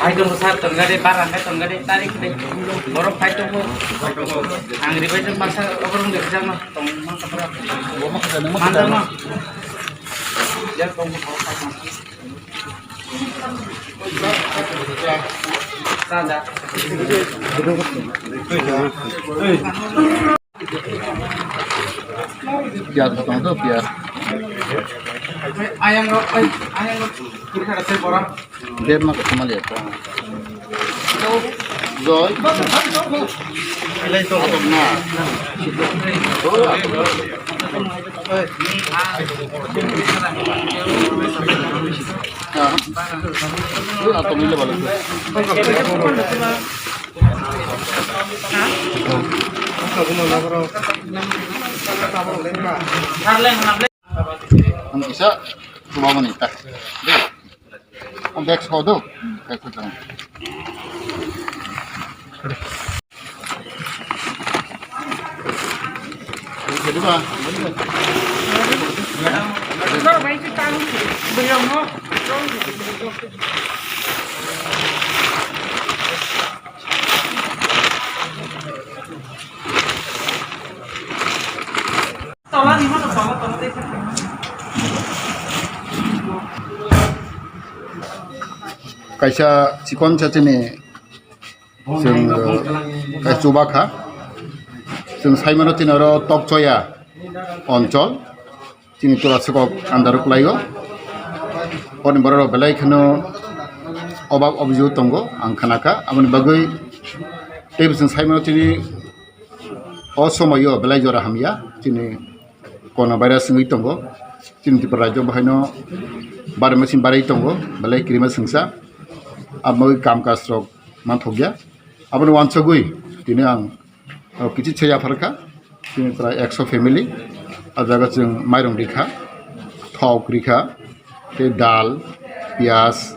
Ayo besar tenggade barang tenggade tarik deh. Borok itu bu. Angri baca pasar orang di sana. Mandar mah. Jangan kamu Sada. Biar potong tuh biar. Ayang kita ada orang. Dia mah cuma lihat. Rồi. Lấy tôi không nào. Lu atau milih balik. Ang isa, sumawa nita. Ang Dex Hodo. Dex Hodo. Jadi ba? Kaisa sikon chachini जों चुबाखा जों साइमानो तिनारो टकचया अंचल तिनि तुलासिकक आन्दारक लायो अनि बरो बेलाय खनो अभाब अभियोग दंगो आं खानाका आमनि बागै टेबो जों साइमानो तिनि असमयो बेलाय जरा हामिया तिनि कोना भाइरास ngै दंगो तिनि तिपर राज्य बहायनो बार मेसिन बाराय दंगो बेलाय क्रिमा संसा आमोय काम कास्रक मानथगया Abang wan segui, ini ang kecil saya farka, ini terai 100 family, ada yang mayrong dikha, thok dikha, te dal, pias,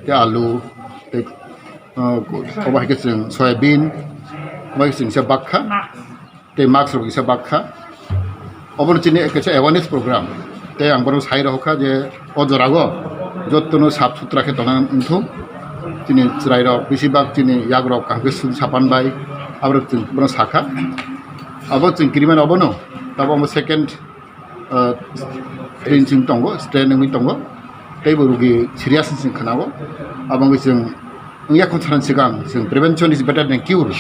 te alu, te apa yang soybean, apa yang sebakha, te max rogi sebakha. Abang ini kecil awareness program, te ang baru saya rohka je ojorago, jotono sab sutra ke tonan untung. Tini cerai bisibak tini yagrok kangkes sapan bay, abro tin beron saka, abro tin kiriman abono, tapi amo second strain tongo, strain yang tongo, tapi barugi serius sing kenawo, abang sing ngiak kontraran segang, sing prevention is better than cure,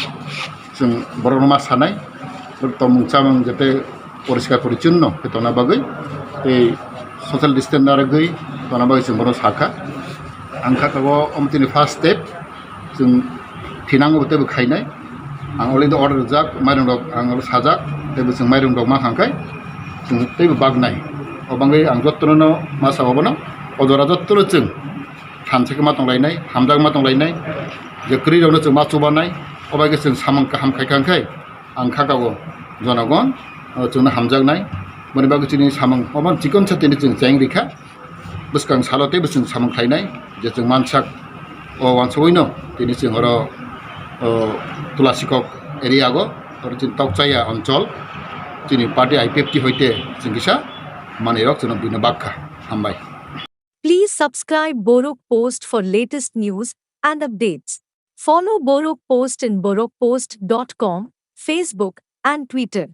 sing beron rumah sanai, bertemu camang jete oriskar poricunno, ketona bagai, te social distance naragai, ketona bagai sing beron saka. Angka kago omtini first step जों फिनांगो तेबो खायनाय आं already order जाक माइरं दक आं साजाक तेबो जों माइरं दक मा खांखाय जों तेबो बागनाय अबांगै आं जत्तनो मासा हबनो अजरा जत्तनो जों थानसेखौ मा दंलायनाय हामजाग मा दंलायनाय जक्रियावनो जों मा चुबानाय अबायगे जों सामंका हामखाय खांखाय आं खागागो जनगण जोंनो हामजागनाय मोनबागो जोंनि सामं अबां चिकन साथिनि जों जायंरिखा बुसकां सालते बुसुं सामं खायनाय जे जों मानसाक o wansoino tini sing oro tulasikok area go or tin tokchaya oncol tini party I50 hoite singisa manirok jono bino bakha hambai. Please subscribe Borok Post for latest news and updates. Follow Borok Post in borokpost.com, Facebook and Twitter.